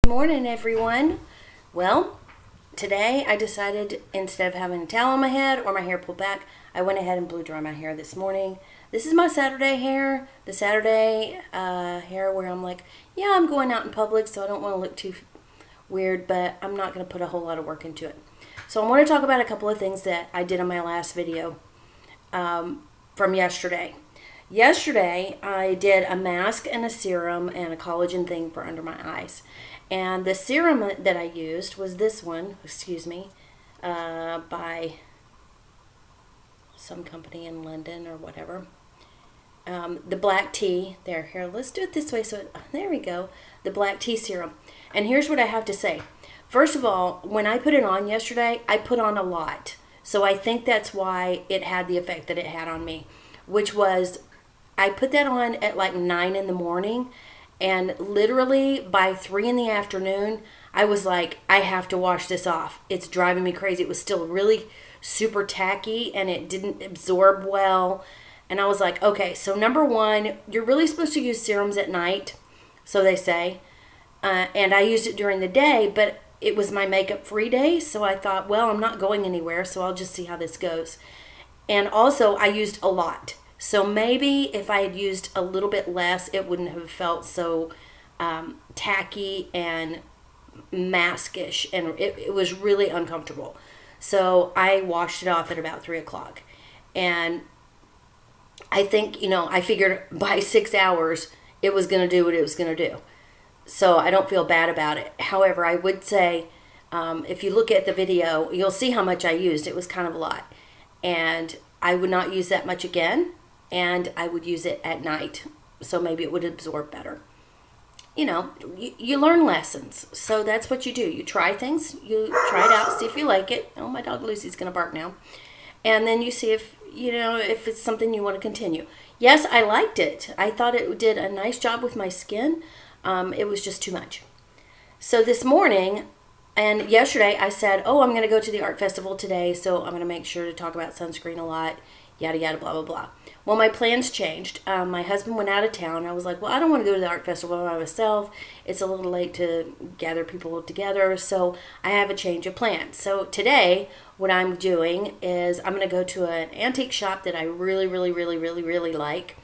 Morning, everyone. Well, today I decided instead of having a towel on my head or my hair pulled back, I went ahead and blew dry my hair this morning. This is my Saturday hair, the Saturday hair where I'm like, yeah, I'm going out in public, so I don't want to look too weird, but I'm not going to put a whole lot of work into it. So I want to talk about a couple of things that I did on my last video from yesterday. Yesterday, I did a mask and a serum and a collagen thing for under my eyes. And the serum that I used was this one, by some company in London or whatever. The black tea, here, let's do it this way. There we go, the black tea serum. And here's what I have to say. First of all, when I put it on yesterday, I put on a lot. So I think that's why it had the effect that it had on me, which was I put that on at like 9 in the morning. And literally by 3 in the afternoon, I was like, I have to wash this off. It's driving me crazy. It was still really super tacky and it didn't absorb well. And I was like, okay, so number one, you're really supposed to use serums at night, so they say. And I used it during the day, but it was my makeup-free day. So I thought, well, I'm not going anywhere, so I'll just see how this goes. And also, I used a lot. So maybe if I had used a little bit less, it wouldn't have felt so tacky and maskish, and it was really uncomfortable. So I washed it off at about 3 o'clock. And I think, I figured by 6 hours, it was going to do what it was going to do. So I don't feel bad about it. However, I would say, if you look at the video, you'll see how much I used. It was kind of a lot. And I would not use that much again. And I would use it at night, so maybe it would absorb better. You learn lessons, so that's what you do. You try things, you try it out, see if you like it. Oh, my dog Lucy's going to bark now. And then you see if it's something you want to continue. Yes, I liked it. I thought it did a nice job with my skin. It was just too much. So this morning and yesterday I said, I'm going to go to the art festival today, so I'm going to make sure to talk about sunscreen a lot, yada, yada, blah, blah, blah. Well, my plans changed. My husband went out of town. I was like, well, I don't want to go to the art festival by myself. It's a little late to gather people together, so I have a change of plans. So today, what I'm doing is I'm going to go to an antique shop that I really, really, really, really, really like.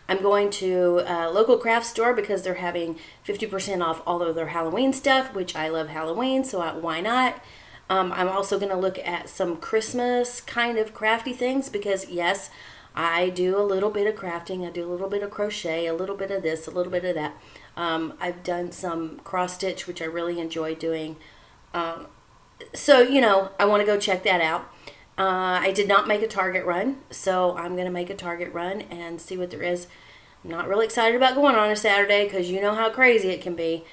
I'm going to a local craft store because they're having 50% off all of their Halloween stuff, which I love Halloween, so why not? I'm also going to look at some Christmas kind of crafty things because, yes, I do a little bit of crafting. I do a little bit of crochet, a little bit of this, a little bit of that. I've done some cross stitch, which I really enjoy doing. So, I want to go check that out. I did not make a Target run, so I'm going to make a Target run and see what there is. I'm not really excited about going on a Saturday because you know how crazy it can be.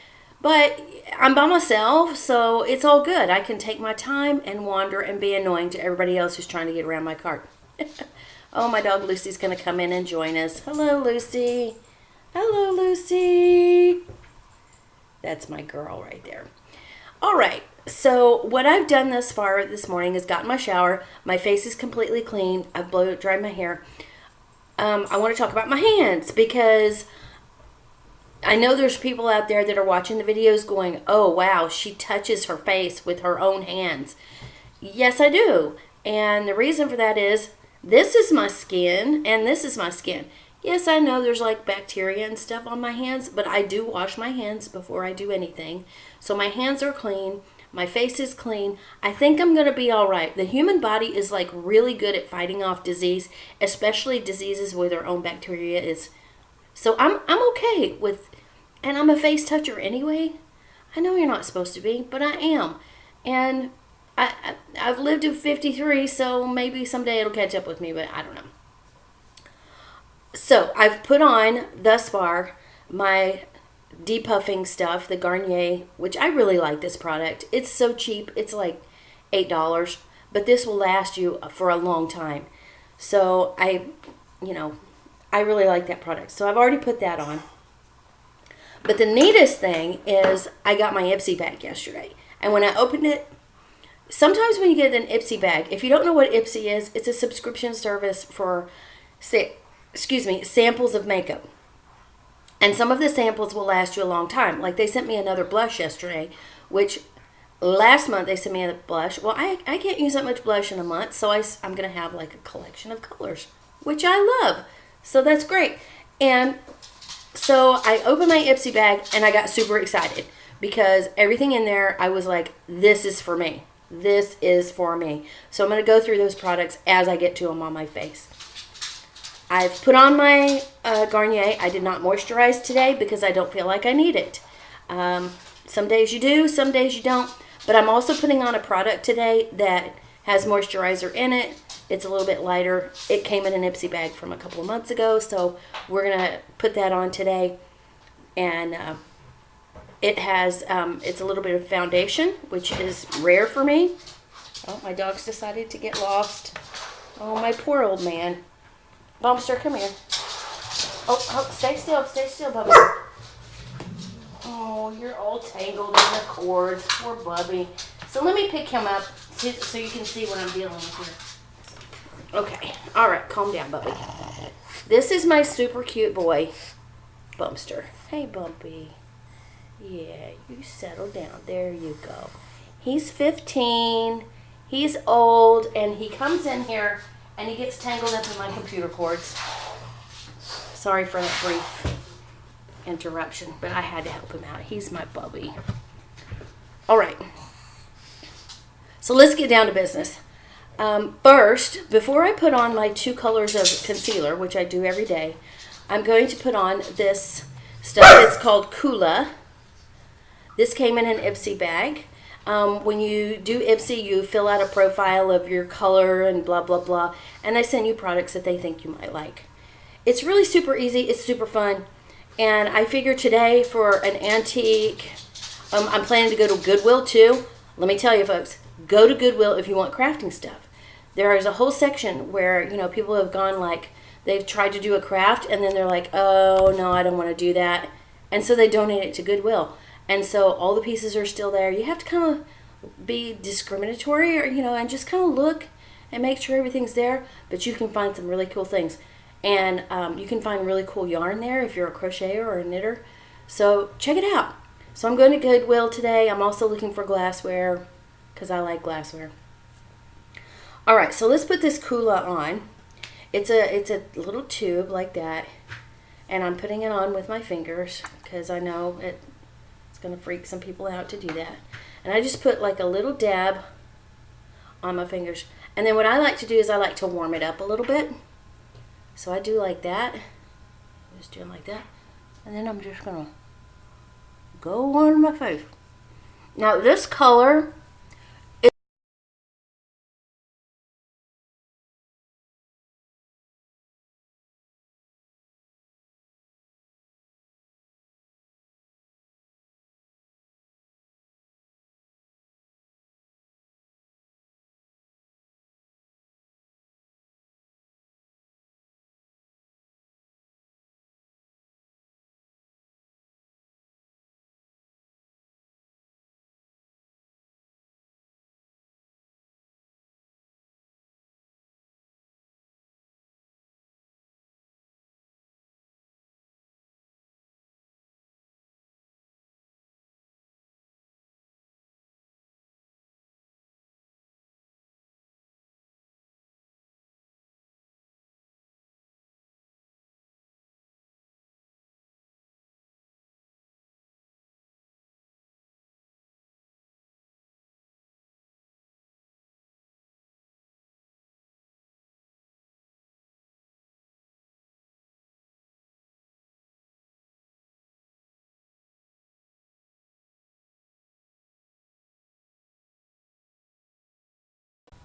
But I'm by myself, so it's all good. I can take my time and wander and be annoying to everybody else who's trying to get around my cart. Oh, my dog Lucy's going to come in and join us. Hello, Lucy. Hello, Lucy. That's my girl right there. All right. So what I've done thus far this morning is gotten my shower. My face is completely clean. I've blow dried my hair. I want to talk about my hands because I know there's people out there that are watching the videos going, oh, wow, she touches her face with her own hands. Yes, I do. And the reason for that is this is my skin and this is my skin. Yes, I know there's like bacteria and stuff on my hands, but I do wash my hands before I do anything. So my hands are clean. My face is clean. I think I'm going to be all right. The human body is like really good at fighting off disease, especially diseases where their own bacteria is. So I'm okay with, and I'm a face toucher anyway. I know you're not supposed to be, but I am. And I've lived to 53, so maybe someday it'll catch up with me, but I don't know. So I've put on, thus far, my depuffing stuff, the Garnier, which I really like this product. It's so cheap. It's like $8, but this will last you for a long time. So I really like that product. So I've already put that on. But the neatest thing is I got my Ipsy bag yesterday. And when I opened it, sometimes when you get an Ipsy bag, if you don't know what Ipsy is, it's a subscription service for, samples of makeup. And some of the samples will last you a long time. Like they sent me another blush yesterday, which last month they sent me a blush. Well, I can't use that much blush in a month, so I'm going to have like a collection of colors, which I love. So that's great. And so I opened my Ipsy bag and I got super excited because everything in there, I was like, this is for me. This is for me. So I'm going to go through those products as I get to them on my face. I've put on my Garnier. I did not moisturize today because I don't feel like I need it. Some days you do, some days you don't. But I'm also putting on a product today that has moisturizer in it. It's a little bit lighter. It came in an Ipsy bag from a couple of months ago, so we're going to put that on today. And it has, it's a little bit of foundation, which is rare for me. Oh, my dog's decided to get lost. Oh, my poor old man. Bumster, come here. Oh, stay still, Bubby. Oh, you're all tangled in the cords. Poor Bubby. So let me pick him up so you can see what I'm dealing with here. Okay, all right, calm down, Bubby. This is my super cute boy, Bumster. Hey, Bumpy. Yeah, you settle down. There you go. He's 15. He's old, and he comes in here, and he gets tangled up in my computer cords. Sorry for that brief interruption, but I had to help him out. He's my bubby. All right. So let's get down to business. First, before I put on my 2 colors of concealer, which I do every day, I'm going to put on this stuff. It's called Kula. This came in an Ipsy bag. When you do Ipsy, you fill out a profile of your color and blah, blah, blah. And they send you products that they think you might like. It's really super easy. It's super fun. And I figure today for an antique, I'm planning to go to Goodwill too. Let me tell you, folks, go to Goodwill if you want crafting stuff. There is a whole section where, you know, people have gone like, they've tried to do a craft and then they're like, oh, no, I don't want to do that. And so they donate it to Goodwill. And so all the pieces are still there. You have to kind of be discriminatory or, you know, and just kind of look and make sure everything's there. But you can find some really cool things. And you can find really cool yarn there if you're a crocheter or a knitter. So check it out. So I'm going to Goodwill today. I'm also looking for glassware because I like glassware. All right, so let's put this Kula on. It's a little tube like that. And I'm putting it on with my fingers because I know it's going to freak some people out to do that. And I just put like a little dab on my fingers. And then what I like to do is I like to warm it up a little bit. So I do like that. Just doing like that. And then I'm just going to go on my face. Now this color is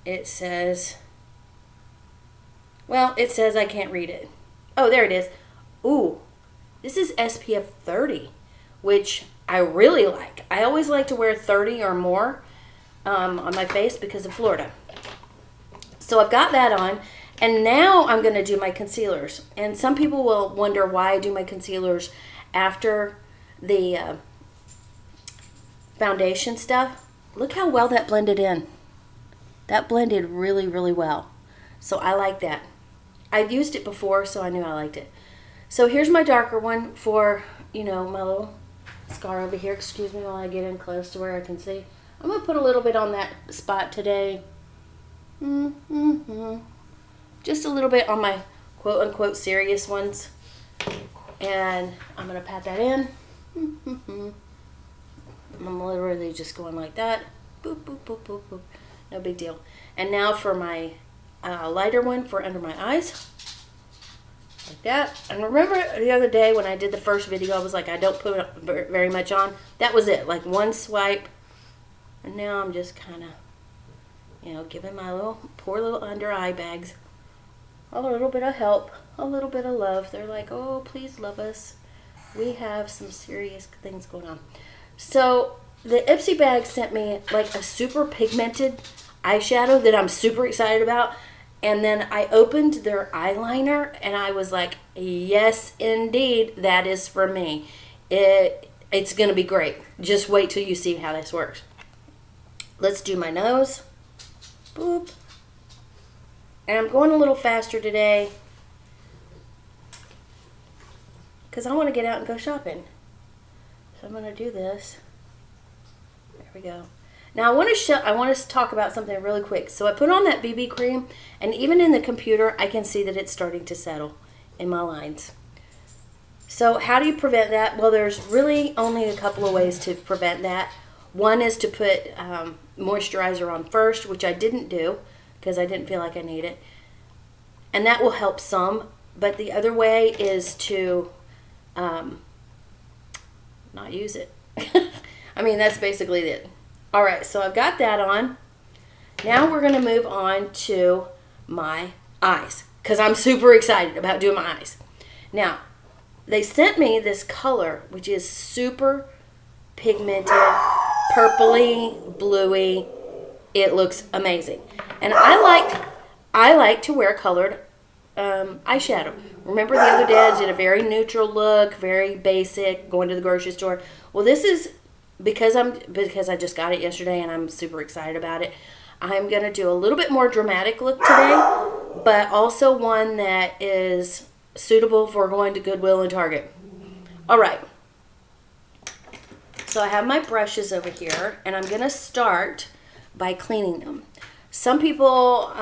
it says, well, it says I can't read it. Oh, there it is. Ooh, this is SPF 30, which I really like. I always like to wear 30 or more on my face because of Florida. So I've got that on, and now I'm going to do my concealers. And some people will wonder why I do my concealers after the foundation stuff. Look how well that blended in. That blended really, really well. So I like that. I've used it before, so I knew I liked it. So here's my darker one for, you know, my little scar over here. Excuse me while I get in close to where I can see. I'm going to put a little bit on that spot today. Just a little bit on my quote-unquote serious ones. And I'm going to pat that in. I'm literally just going like that. Boop, boop, boop, boop, boop. No big deal. And now for my lighter one for under my eyes. Like that. And remember the other day when I did the first video, I was like, I don't put very much on. That was it. Like one swipe. And now I'm just kind of, you know, giving my poor little under eye bags a little bit of help, a little bit of love. They're like, oh, please love us. We have some serious things going on. So the Ipsy bag sent me like a super pigmented eyeshadow that I'm super excited about. And then I opened their eyeliner and I was like, yes, indeed, that is for me. It's going to be great. Just wait till you see how this works. Let's do my nose. Boop. And I'm going a little faster today because I want to get out and go shopping. So I'm going to do this. There we go. Now I want to talk about something really quick. So I put on that BB cream, and even in the computer, I can see that it's starting to settle in my lines. So how do you prevent that? Well, there's really only a couple of ways to prevent that. One is to put moisturizer on first, which I didn't do because I didn't feel like I need it. And that will help some. But the other way is to not use it. I mean, that's basically it. All right, so I've got that on. Now we're going to move on to my eyes because I'm super excited about doing my eyes. Now, they sent me this color, which is super pigmented, purpley, bluey. It looks amazing. And I like to wear colored eyeshadow. Remember the other day I did a very neutral look, very basic, going to the grocery store. Well, this is because I just got it yesterday and I'm super excited about it. I'm going to do a little bit more dramatic look today, but also one that is suitable for going to Goodwill and Target. All right. So I have my brushes over here, and I'm going to start by cleaning them. Some people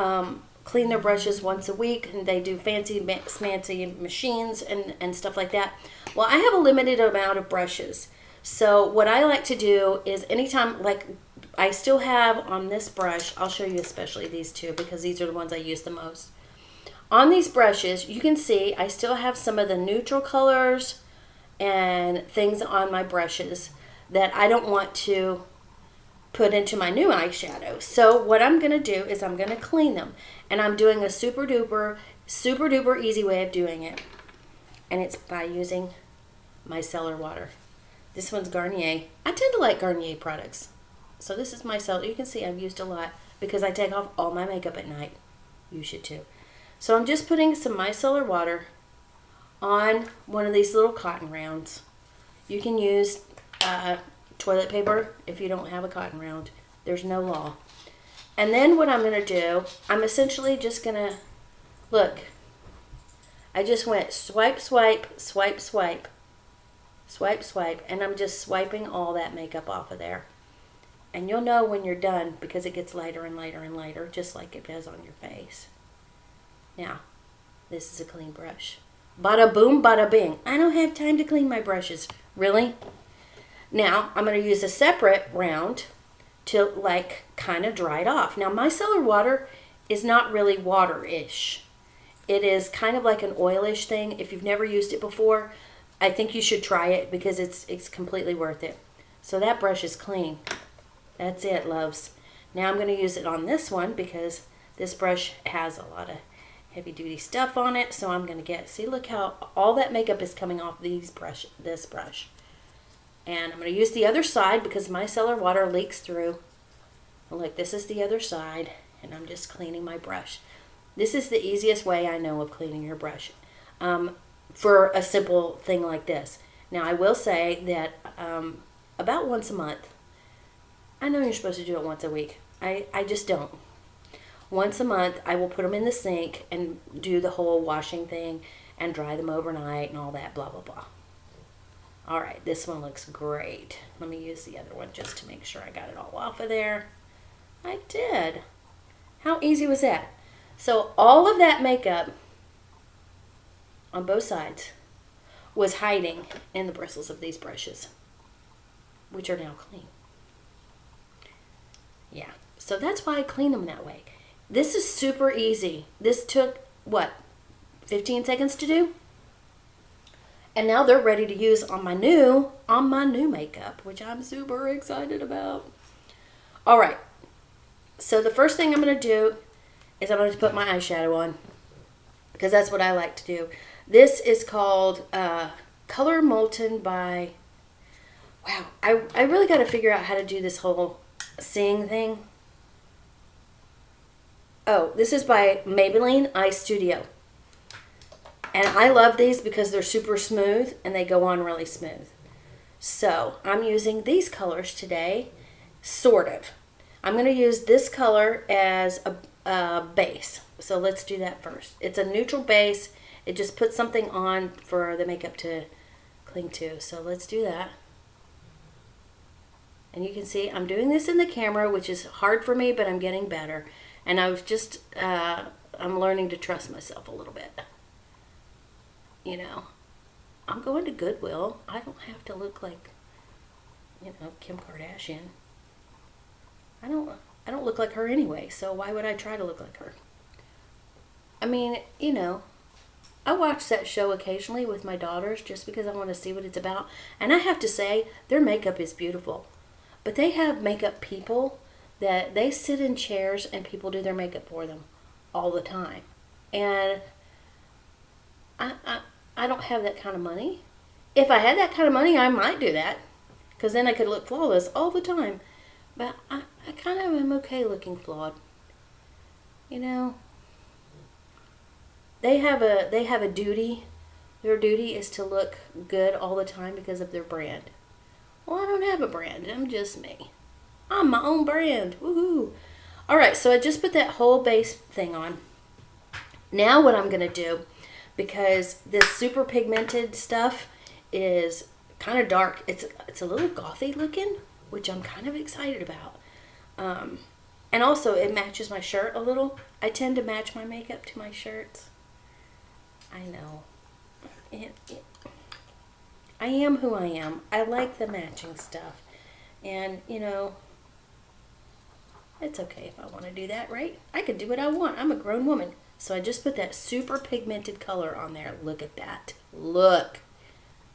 clean their brushes once a week, and they do fancy machines and stuff like that. Well, I have a limited amount of brushes. So what I like to do is anytime, like I still have on this brush, I'll show you especially these two because these are the ones I use the most. On these brushes, you can see I still have some of the neutral colors and things on my brushes that I don't want to put into my new eyeshadow. So what I'm going to do is I'm going to clean them. And I'm doing a super duper easy way of doing it. And it's by using micellar water. This one's Garnier. I tend to like Garnier products. So this is micellar. You can see I've used a lot because I take off all my makeup at night. You should too. So I'm just putting some micellar water on one of these little cotton rounds. You can use toilet paper if you don't have a cotton round. There's no law. And then what I'm going to do, I'm essentially just going to, look, I just went swipe, swipe, swipe, swipe, swipe, swipe, and I'm just swiping all that makeup off of there. And you'll know when you're done because it gets lighter and lighter and lighter, just like it does on your face. Now, this is a clean brush. Bada boom, bada bing. I don't have time to clean my brushes. Really? Now, I'm going to use a separate round to like kind of dry it off. Now, micellar water is not really water-ish. It is kind of like an oilish thing. If you've never used it before, I think you should try it because it's completely worth it. So that brush is clean. That's it, loves. Now I'm going to use it on this one because this brush has a lot of heavy-duty stuff on it. So I'm going to see, look how all that makeup is coming off this brush. And I'm going to use the other side because micellar water leaks through. Look, this is the other side, and I'm just cleaning my brush. This is the easiest way I know of cleaning your brush for a simple thing like this. Now, I will say that about once a month, I know you're supposed to do it once a week. I just don't. Once a month, I will put them in the sink and do the whole washing thing and dry them overnight and all that, blah, blah, blah. All right, this one looks great. Let me use the other one just to make sure I got it all off of there. I did. How easy was that? So all of that makeup on both sides was hiding in the bristles of these brushes, which are now clean. Yeah, so that's why I clean them that way. This is super easy. This took, what, 15 seconds to do? And now they're ready to use on my new makeup, which I'm super excited about. All right, so the first thing I'm going to do is I'm going to put my eyeshadow on, because that's what I like to do. This is called Color Molten by, wow, I really got to figure out how to do this whole seeing thing. Oh, this is by Maybelline Eye Studio. And I love these because they're super smooth and they go on really smooth. So I'm using these colors today, sort of. I'm going to use this color as a base. So let's do that first. It's a neutral base. It just puts something on for the makeup to cling to. So let's do that. And you can see I'm doing this in the camera, which is hard for me, but I'm getting better. And I've just, I'm learning to trust myself a little bit. You know, I'm going to Goodwill. I don't have to look like, you know, Kim Kardashian. I don't look like her anyway, so why would I try to look like her? I mean, you know, I watch that show occasionally with my daughters just because I want to see what it's about. And I have to say, their makeup is beautiful. But they have makeup people that they sit in chairs and people do their makeup for them all the time. And I don't have that kind of money. If I had that kind of money, I might do that, because then I could look flawless all the time. But I kind of am okay looking flawed. You know, they have a duty. Their duty is to look good all the time because of their brand. Well, I don't have a brand. I'm just me. I'm my own brand. Woohoo! All right, so I just put that whole base thing on. Now what I'm going to do, because this super pigmented stuff is kind of dark. It's a little gothy looking, which I'm kind of excited about. And also it matches my shirt a little. I tend to match my makeup to my shirts. I know. I am who I am. I like the matching stuff. And, you know, it's okay if I want to do that, right? I can do what I want. I'm a grown woman. So I just put that super pigmented color on there. Look at that. Look.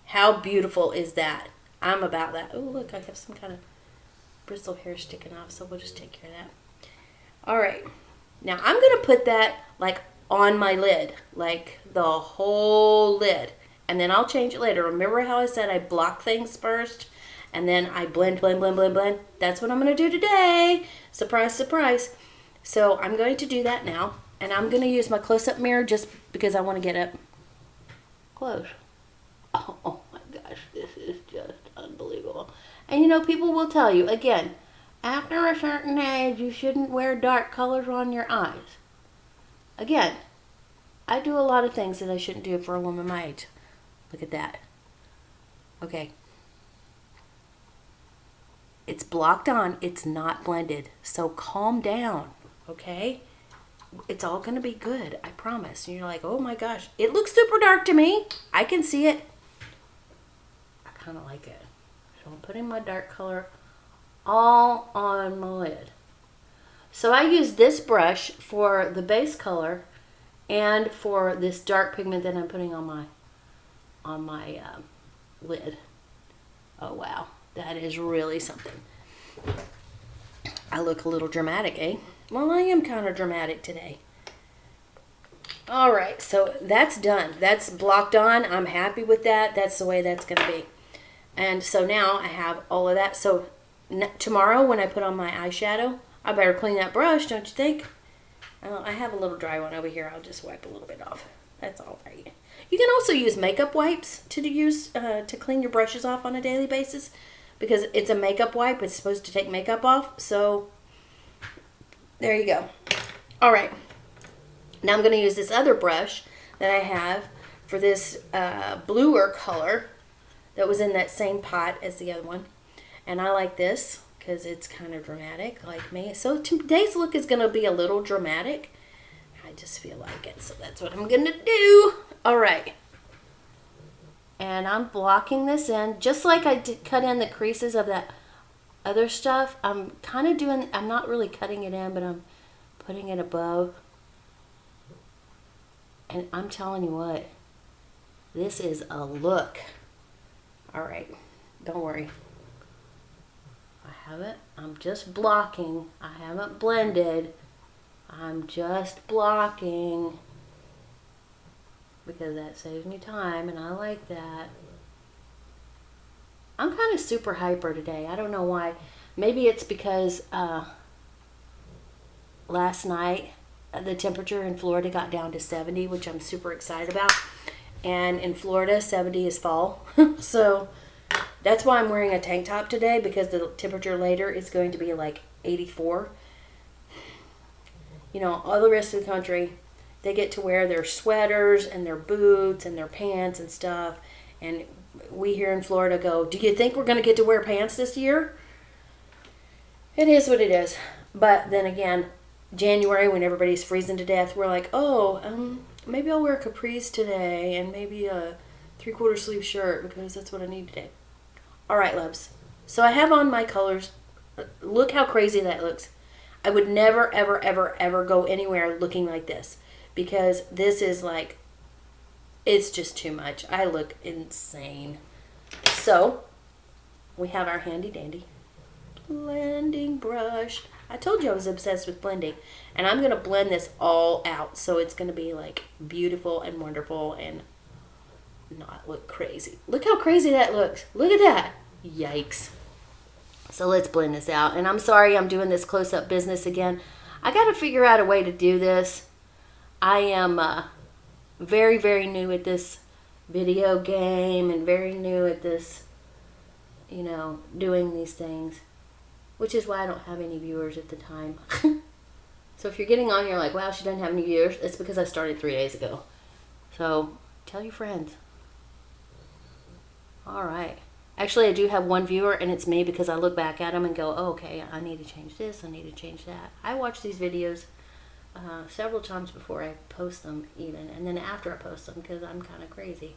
How beautiful is that? I'm about that. Oh, look, I have some kind of bristle hair sticking off, so we'll just take care of that. All right. Now I'm going to put that like on my lid, like the whole lid. And then I'll change it later. Remember how I said I block things first? And then I blend, blend, blend, blend, blend. That's what I'm going to do today. Surprise, surprise. So I'm going to do that now. And I'm going to use my close-up mirror just because I want to get up close. Oh my gosh, this is just unbelievable. And you know, people will tell you, again, after a certain age, you shouldn't wear dark colors on your eyes. Again, I do a lot of things that I shouldn't do for a woman my age. Look at that. Okay. It's blocked on. It's not blended. So calm down, okay? It's all going to be good, I promise. And you're like, oh my gosh, it looks super dark to me. I can see it. I kind of like it. So I'm putting my dark color all on my lid. So I use this brush for the base color and for this dark pigment that I'm putting on my lid. Oh wow, that is really something. I look a little dramatic, eh? Well, I am kind of dramatic today. All right, so that's done. That's blocked on. I'm happy with that. That's the way that's going to be. And so now I have all of that. So tomorrow when I put on my eyeshadow, I better clean that brush, don't you think? I have a little dry one over here. I'll just wipe a little bit off. That's all right. You can also use makeup wipes to clean your brushes off on a daily basis, because it's a makeup wipe. It's supposed to take makeup off. So there you go. All right. Now I'm going to use this other brush that I have for this bluer color that was in that same pot as the other one. And I like this because it's kind of dramatic like me. So today's look is going to be a little dramatic. I just feel like it, so that's what I'm going to do. All right. And I'm blocking this in just like I did cut in the creases of that other stuff. I'm kind of doing, I'm not really cutting it in, but I'm putting it above. And I'm telling you what, this is a look. All right, don't worry. I haven't, I'm just blocking. I haven't blended. I'm just blocking because that saves me time and I like that. I'm kind of super hyper today. I don't know why. Maybe it's because last night the temperature in Florida got down to 70, which I'm super excited about. And in Florida, 70 is fall. So that's why I'm wearing a tank top today, because the temperature later is going to be like 84. You know, all the rest of the country, they get to wear their sweaters and their boots and their pants and stuff. And we here in Florida go, do you think we're going to get to wear pants this year? It is what it is. But then again, January, when everybody's freezing to death, we're like, oh, maybe I'll wear capris today and maybe a 3/4 sleeve shirt because that's what I need today. All right, loves. So I have on my colors. Look how crazy that looks. I would never, ever, ever, ever go anywhere looking like this, because this is like, it's just too much. I look insane. So we have our handy dandy blending brush. I told you I was obsessed with blending, and I'm going to blend this all out so it's going to be like beautiful and wonderful and not look crazy. Look how crazy that looks. Look at that. Yikes. So let's blend this out. And I'm sorry I'm doing this close-up business again. I got to figure out a way to do this. I am very, very new at this video game and very new at this, you know, doing these things, which is why I don't have any viewers at the time. So if you're getting on, you're like, wow, she doesn't have any viewers. It's because I started 3 days ago. So tell your friends. All right. Actually, I do have one viewer, and it's me, because I look back at them and go, oh, okay, I need to change this, I need to change that. I watch these videos several times before I post them even, and then after I post them, because I'm kind of crazy.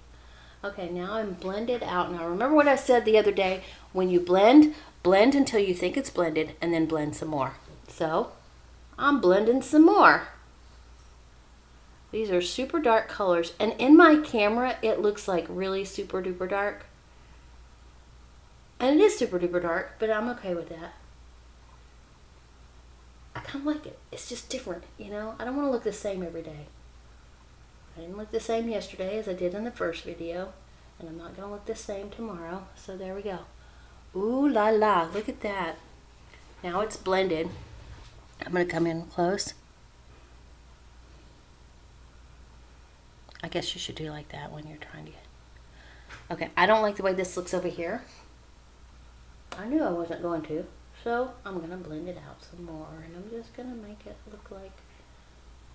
Okay, now I'm blended out. Now remember what I said the other day, when you blend until you think it's blended, and then blend some more. So I'm blending some more. These are super dark colors, and in my camera it looks like really super duper dark. And it is super duper dark, but I'm okay with that. I kind of like it. It's just different, you know? I don't want to look the same every day. I didn't look the same yesterday as I did in the first video, and I'm not going to look the same tomorrow. So there we go. Ooh la la, look at that. Now it's blended. I'm going to come in close. I guess you should do like that when you're trying to get... Okay, I don't like the way this looks over here. I knew I wasn't going to, so I'm going to blend it out some more, and I'm just going to make it look like,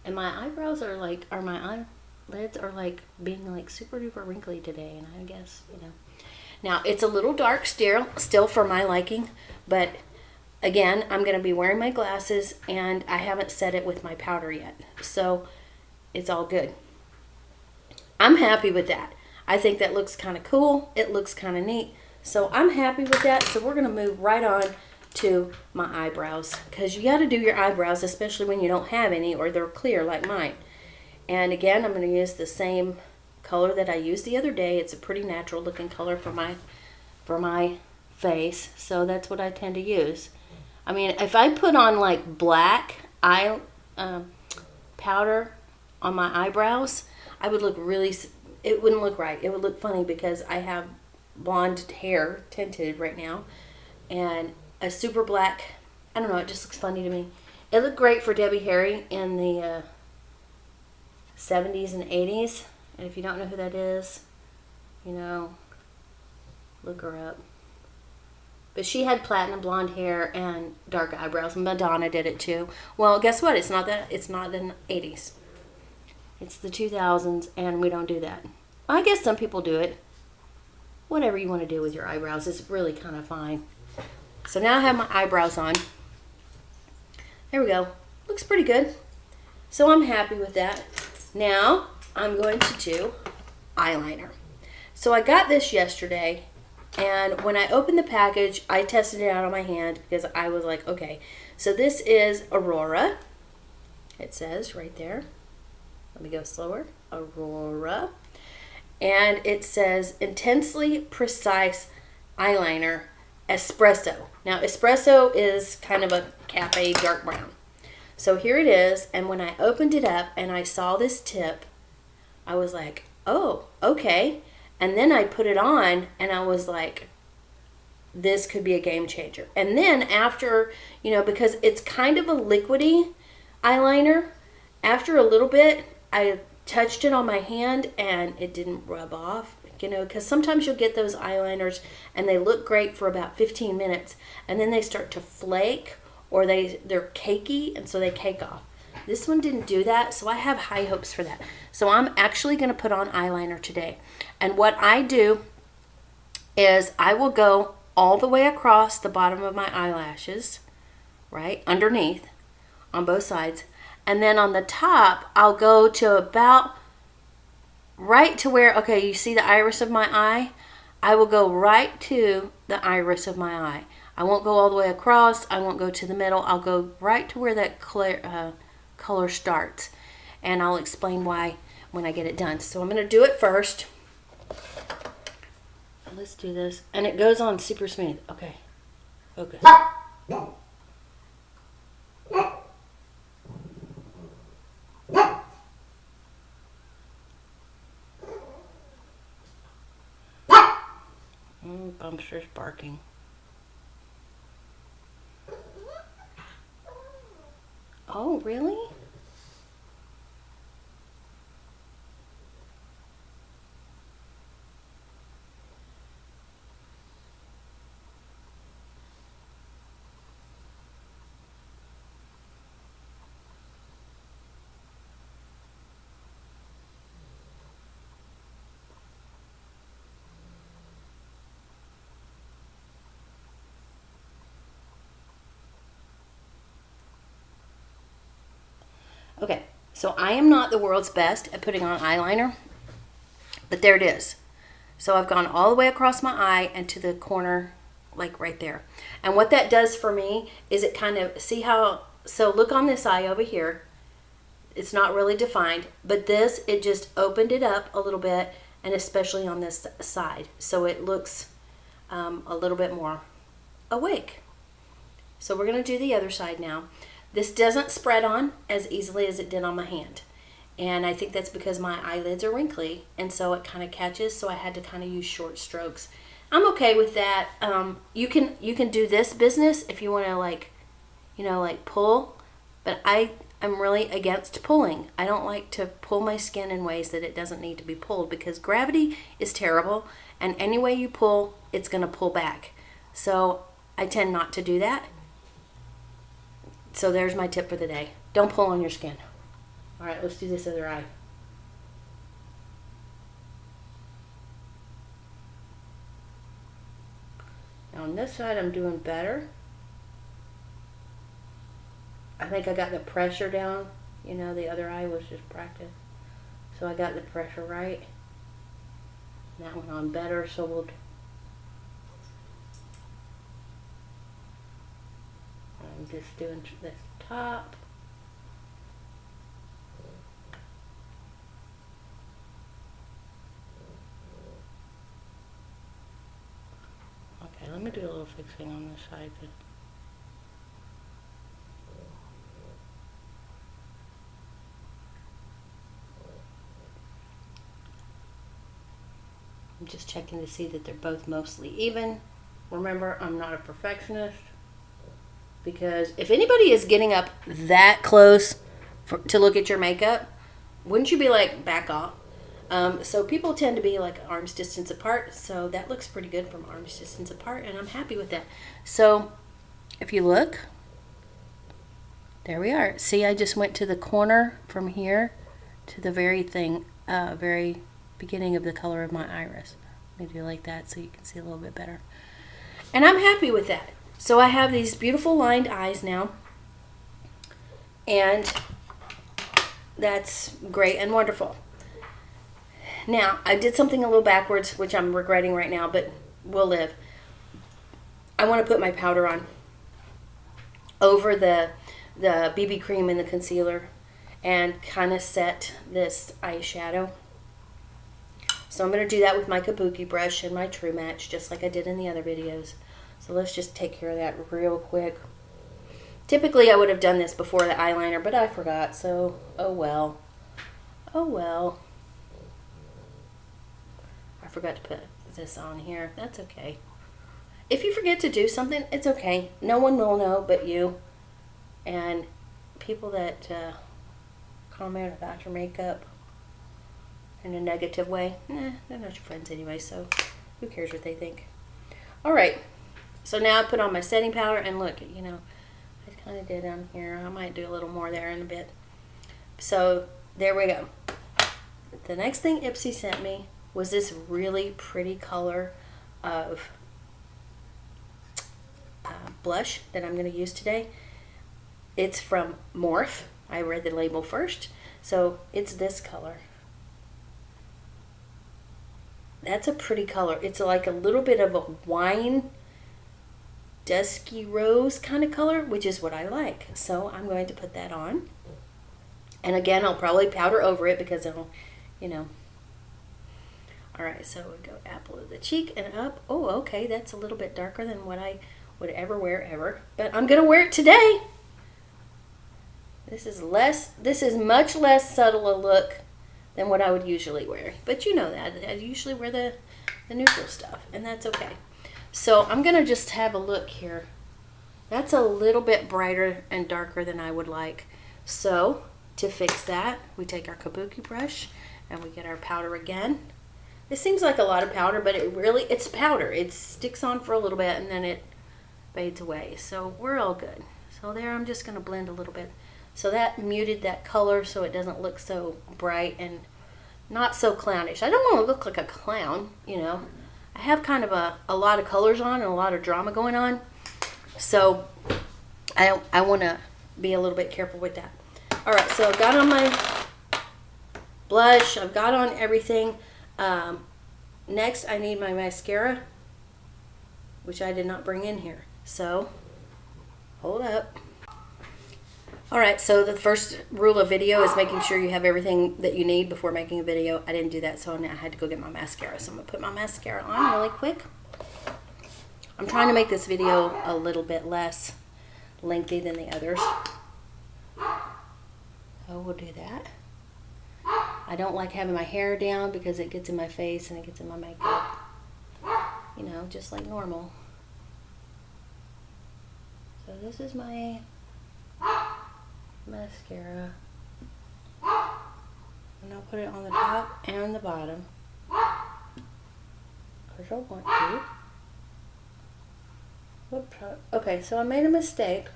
and my eyebrows are like, or my eyelids are like being like super duper wrinkly today, and I guess, you know. Now, it's a little dark still for my liking, but again, I'm going to be wearing my glasses, and I haven't set it with my powder yet, so it's all good. I'm happy with that. I think that looks kind of cool. It looks kind of neat. So I'm happy with that. So we're going to move right on to my eyebrows, because you got to do your eyebrows, especially when you don't have any or they're clear like mine. And again, I'm going to use the same color that I used the other day. It's a pretty natural looking color for my face. So that's what I tend to use. I mean, if I put on like black eye powder on my eyebrows, I would look really, it wouldn't look right. It would look funny because I have blonde hair tinted right now, and a super black, I don't know, it just looks funny to me. It looked great for Debbie Harry in the 70s and 80s, and if you don't know who that is, you know, look her up. But she had platinum blonde hair and dark eyebrows. Madonna did it too. Well, guess what? It's not the 80s. It's the 2000s, and we don't do that. I guess some people do it. Whatever you want to do with your eyebrows is really kind of fine. So now I have my eyebrows on. There we go. Looks pretty good. So I'm happy with that. Now I'm going to do eyeliner. So I got this yesterday, and when I opened the package, I tested it out on my hand because I was like, okay. So this is Aurora. It says right there. Let me go slower. Aurora. And it says intensely precise eyeliner espresso. Now espresso is kind of a cafe dark brown. So here it is, and when I opened it up and I saw this tip, I was like, oh, okay. And then I put it on and I was like, this could be a game changer. And then after, because it's kind of a liquidy eyeliner, after a little bit, I touched it on my hand and it didn't rub off, because sometimes you'll get those eyeliners and they look great for about 15 minutes and then they start to flake or they're cakey and so they cake off. This one didn't do that, so I have high hopes for that. So I'm actually going to put on eyeliner today. And what I do is I will go all the way across the bottom of my eyelashes, right, underneath, on both sides. And then on the top, I'll go to about right to where, okay, you see the iris of my eye? I will go right to the iris of my eye. I won't go all the way across. I won't go to the middle. I'll go right to where that color starts. And I'll explain why when I get it done. So I'm going to do it first. Let's do this. And it goes on super smooth. Okay. Focus. Bumster's barking. Oh, really? Okay, so I am not the world's best at putting on eyeliner, but there it is. So I've gone all the way across my eye and to the corner, like right there. And what that does for me is it kind of, see how, so look on this eye over here. It's not really defined, but this, it just opened it up a little bit, and especially on this side. So it looks a little bit more awake. So we're going to do the other side now. This doesn't spread on as easily as it did on my hand. And I think that's because my eyelids are wrinkly, and so it kind of catches, so I had to kind of use short strokes. I'm okay with that. You can do this business if you want to like pull, but I'm really against pulling. I don't like to pull my skin in ways that it doesn't need to be pulled because gravity is terrible, and any way you pull, it's going to pull back. So I tend not to do that. So there's my tip for the day. Don't pull on your skin. All right, let's do this other eye. Now on this side, I'm doing better. I think I got the pressure down. The other eye was just practice. So I got the pressure right. And that went on better, so we'll... I'm just doing this top. Okay, let me do a little fixing on this side. I'm just checking to see that they're both mostly even. Remember, I'm not a perfectionist. Because if anybody is getting up that close to look at your makeup, wouldn't you be like, back off? So people tend to be like arm's distance apart. So that looks pretty good from arm's distance apart. And I'm happy with that. So if you look, there we are. See, I just went to the corner from here to the very beginning of the color of my iris. Maybe like that so you can see a little bit better. And I'm happy with that. So I have these beautiful lined eyes now. And that's great and wonderful. Now, I did something a little backwards, which I'm regretting right now, but we'll live. I want to put my powder on over the BB cream and the concealer and kind of set this eyeshadow. So I'm going to do that with my kabuki brush and my True Match, just like I did in the other videos. So let's just take care of that real quick. Typically I would have done this before the eyeliner, but I forgot, so oh well. Oh well. I forgot to put this on here. That's okay. If you forget to do something, it's okay. No one will know but you. And people that comment about your makeup in a negative way, they're not your friends anyway, so who cares what they think. Alright, so now I put on my setting powder, and look, you know, I kind of did on here. I might do a little more there in a bit. So there we go. The next thing Ipsy sent me was this really pretty color of blush that I'm going to use today. It's from Morphe. I read the label first. So it's this color. That's a pretty color. It's like a little bit of a wine, dusky rose kind of color, which is what I like. So I'm going to put that on. And again, I'll probably powder over it because it'll, you know. Alright, so we go apple of the cheek and up. Oh, okay, that's a little bit darker than what I would ever wear ever. But I'm going to wear it today. This is much less subtle a look than what I would usually wear. But you know that. I usually wear the neutral stuff, and that's okay. So I'm going to just have a look here. That's a little bit brighter and darker than I would like. So to fix that, we take our kabuki brush and we get our powder again. It seems like a lot of powder, but it's powder. It sticks on for a little bit and then it fades away. So we're all good. So there, I'm just going to blend a little bit. So that muted that color so it doesn't look so bright and not so clownish. I don't want to look like a clown, you know. I have kind of a lot of colors on and a lot of drama going on. So I want to be a little bit careful with that. Alright, so I've got on my blush. I've got on everything. Next, I need my mascara, which I did not bring in here. So, hold up. Alright, so the first rule of video is making sure you have everything that you need before making a video. I didn't do that, so I had to go get my mascara. So I'm going to put my mascara on really quick. I'm trying to make this video a little bit less lengthy than the others. So we'll do that. I don't like having my hair down because it gets in my face and it gets in my makeup. You know, just like normal. So this is my mascara, and I'll put it on the top and the bottom because I want to. Whoops. Okay, so I made a mistake.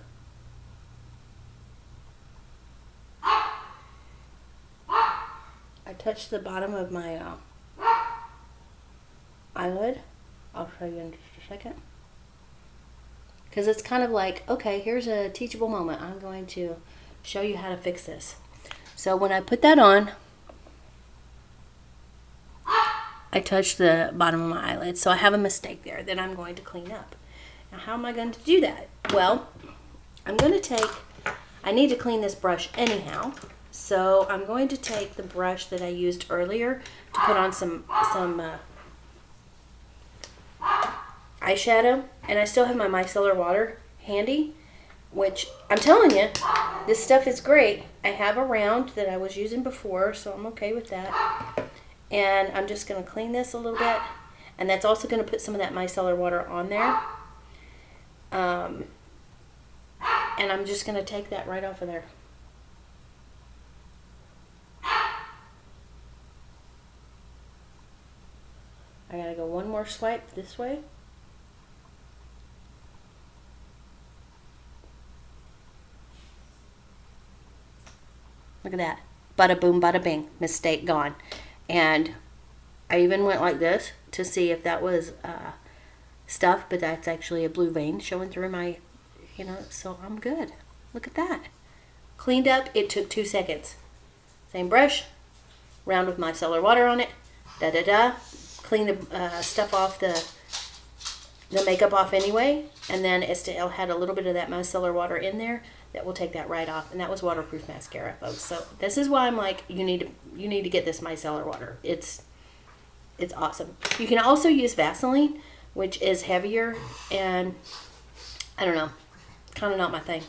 I touched the bottom of my eyelid. I'll show you in just a second. Because it's kind of like, okay, here's a teachable moment. I'm going to show you how to fix this. So when I put that on, I touched the bottom of my eyelid. So I have a mistake there that I'm going to clean up. Now how am I going to do that? Well, I'm going to I need to clean this brush anyhow. So I'm going to take the brush that I used earlier to put on some eyeshadow, and I still have my micellar water handy, which I'm telling you, this stuff is great. I have a round that I was using before, so I'm okay with that. And I'm just going to clean this a little bit, and that's also going to put some of that micellar water on there. And I'm just going to take that right off of there. I gotta go one more swipe this way. Look at that. Bada boom, bada bing. Mistake gone. And I even went like this to see if that was stuff, but that's actually a blue vein showing through my, so I'm good. Look at that. Cleaned up, it took 2 seconds. Same brush, round with micellar water on it, clean the stuff off, the makeup off anyway, and then it still had a little bit of that micellar water in there that will take that right off, and that was waterproof mascara, folks. So this is why I'm like, you need to get this micellar water. It's awesome. You can also use Vaseline, which is heavier, and I don't know, kind of not my thing.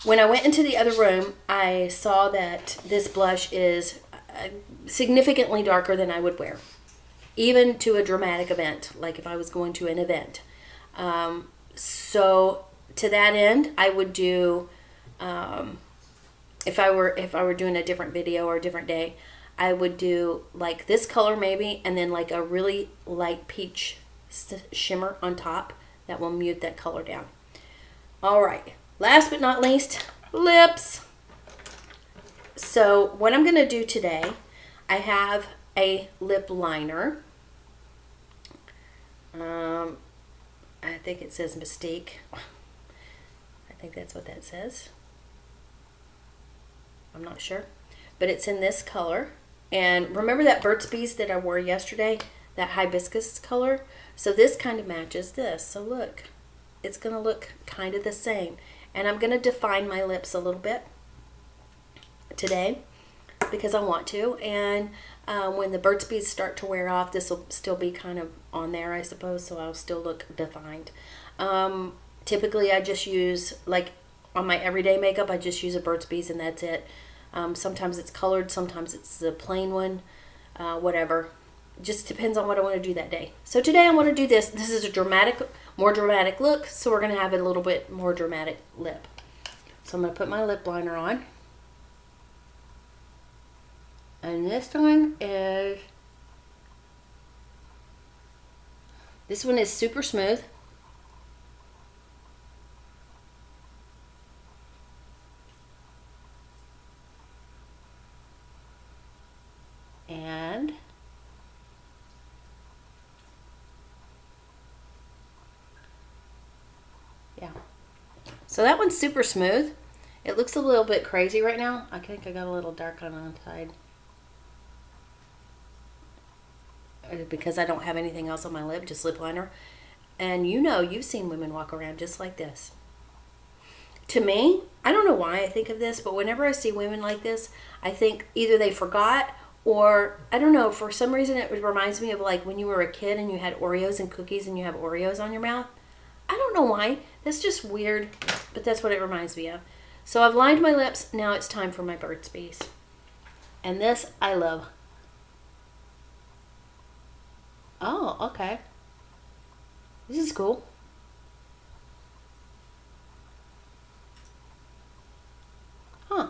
When I went into the other room, I saw that this blush is significantly darker than I would wear, even to a dramatic event, like if I was going to an event. So to that end, I would do, if I were doing a different video or a different day, I would do like this color maybe, and then like a really light peach shimmer on top that will mute that color down. All right, last but not least, lips. So what I'm going to do today, I have a lip liner. I think it says Mystique. I think that's what that says. I'm not sure, but it's in this color. And remember that Burt's Bees that I wore yesterday, that hibiscus color? So this kind of matches this. So look, it's going to look kind of the same. And I'm going to define my lips a little bit today because I want to. And when the Burt's Bees start to wear off, this will still be kind of on there, I suppose, so I'll still look defined. Typically, I just use, like, on my everyday makeup, I just use a Burt's Bees and that's it. Sometimes it's colored, sometimes it's the plain one, whatever. Just depends on what I want to do that day. So today I want to do this. This is a more dramatic look, so we're going to have a little bit more dramatic lip. So I'm going to put my lip liner on. And this one is super smooth. And yeah. So that one's super smooth. It looks a little bit crazy right now. I think I got a little dark on the side. Because I don't have anything else on my lip, just lip liner. And you've seen women walk around just like this. To me, I don't know why I think of this, but whenever I see women like this, I think either they forgot or, I don't know, for some reason it reminds me of like when you were a kid and you had Oreos and cookies and you have Oreos on your mouth. I don't know why. That's just weird, but that's what it reminds me of. So I've lined my lips. Now it's time for my Burt's Bees. And this I love. Oh, okay. This is cool. Huh.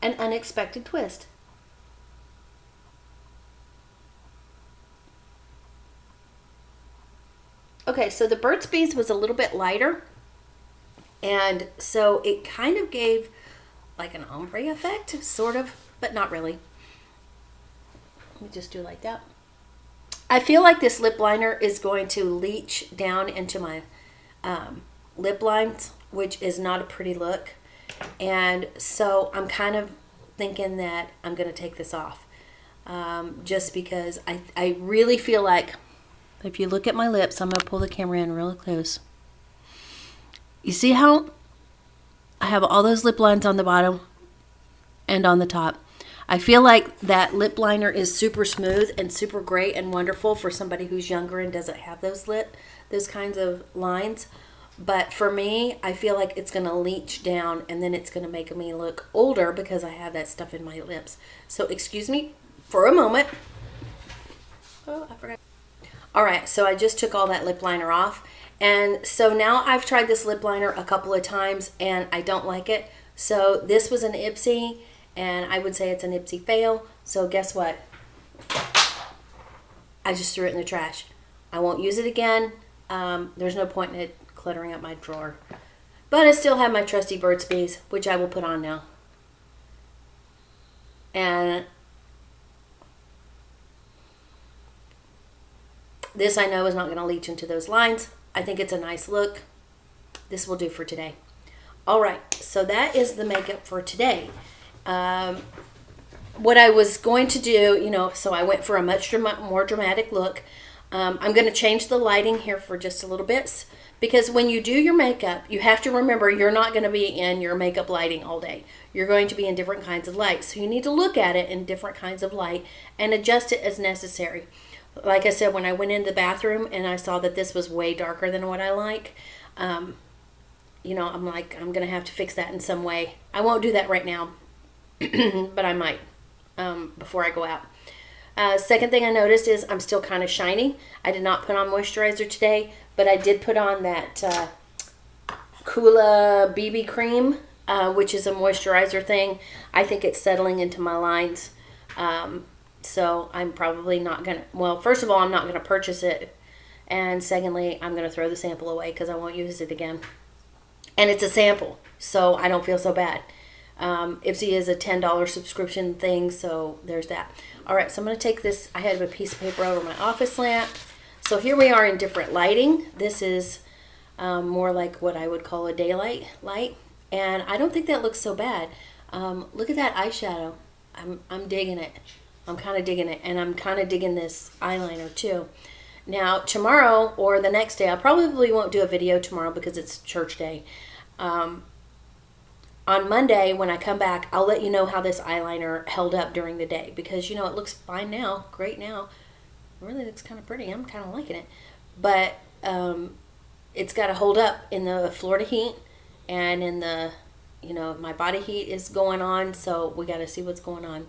An unexpected twist. Okay, so the Burt's Bees was a little bit lighter. And so it kind of gave like an ombre effect, sort of, but not really. Let me just do it like that. I feel like this lip liner is going to leach down into my lip lines, which is not a pretty look. And so I'm kind of thinking that I'm going to take this off. Just because I really feel like, if you look at my lips, I'm going to pull the camera in really close. You see how I have all those lip lines on the bottom and on the top? I feel like that lip liner is super smooth and super great and wonderful for somebody who's younger and doesn't have those kinds of lines. But for me, I feel like it's going to leach down and then it's going to make me look older because I have that stuff in my lips. So excuse me for a moment. Oh, I forgot. All right, so I just took all that lip liner off. And so now I've tried this lip liner a couple of times and I don't like it. So this was an Ipsy. And I would say it's an Ipsy fail. So guess what? I just threw it in the trash. I won't use it again. There's no point in it cluttering up my drawer. But I still have my trusty Burt's Bees, which I will put on now. And This I know is not going to leach into those lines. I think it's a nice look. This will do for today. All right, so that is the makeup for today. What I was going to do, so I went for a much more dramatic look. I'm going to change the lighting here for just a little bit, because when you do your makeup, you have to remember you're not going to be in your makeup lighting all day. You're going to be in different kinds of light. So you need to look at it in different kinds of light and adjust it as necessary. Like I said, when I went in the bathroom and I saw that this was way darker than what I like, I'm like, I'm going to have to fix that in some way. I won't do that right now, but I might before I go out. Second thing I noticed is I'm still kind of shiny. I did not put on moisturizer today, but I did put on that Kula BB cream, which is a moisturizer thing. I think it's settling into my lines. So I'm probably not going to, well, first of all, I'm not going to purchase it. And secondly, I'm going to throw the sample away because I won't use it again. And it's a sample, so I don't feel so bad. Ipsy is a $10 subscription thing, so there's that. All right, so I'm going to take this. I have a piece of paper over my office lamp. So here we are in different lighting. This is more like what I would call a daylight light, and I don't think that looks so bad. Look at that eyeshadow. I'm digging it. I'm kind of digging it, and I'm kind of digging this eyeliner too. Now, tomorrow or the next day, I probably won't do a video tomorrow because it's church day. On Monday, when I come back, I'll let you know how this eyeliner held up during the day, because, it looks fine now, great now. It really looks kind of pretty. I'm kind of liking it. But it's got to hold up in the Florida heat, and in the, my body heat is going on, so we got to see what's going on.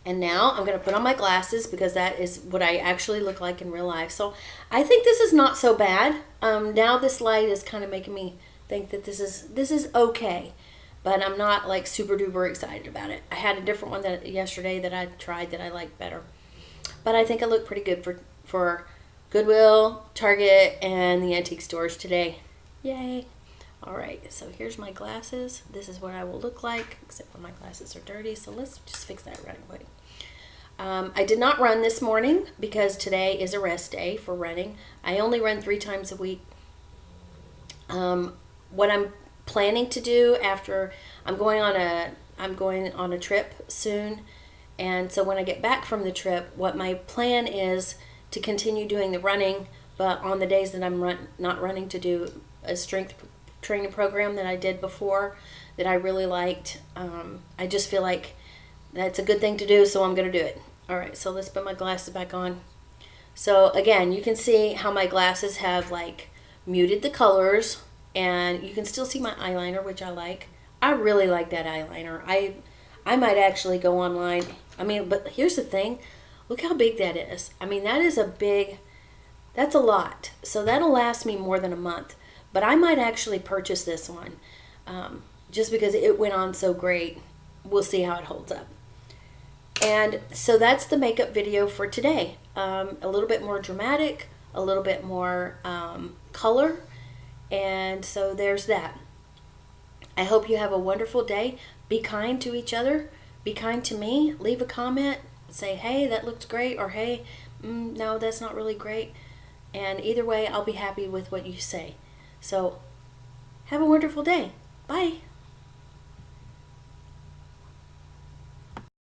And now I'm going to put on my glasses because that is what I actually look like in real life. So I think this is not so bad. Now this light is kind of making me think that this is okay, but I'm not like super duper excited about it. I had a different one yesterday that I tried that I liked better, but I think I look pretty good for Goodwill, Target, and the antique stores today. Yay! All right, so here's my glasses. This is what I will look like, except for my glasses are dirty. So let's just fix that right away. I did not run this morning because today is a rest day for running. I only run 3 times a week. What I'm planning to do after I'm going on a trip soon, and so when I get back from the trip, what my plan is to continue doing the running, but on the days that I'm not running, to do a strength training program that I did before that I really liked. I just feel like that's a good thing to do, so I'm going to do it. All right, so let's put my glasses back on. So again, you can see how my glasses have like muted the colors, and you can still see my eyeliner, which I like. I really like that eyeliner. I might actually go online. But here's the thing. Look how big that is. That's a lot. So that'll last me more than a month. But I might actually purchase this one just because it went on so great. We'll see how it holds up. And so that's the makeup video for today. A little bit more dramatic, a little bit more color. And so there's that. I hope you have a wonderful day. Be kind to each other. Be kind to me. Leave a comment. Say, hey, that looked great, or hey, no, that's not really great. And either way, I'll be happy with what you say. So have a wonderful day. Bye.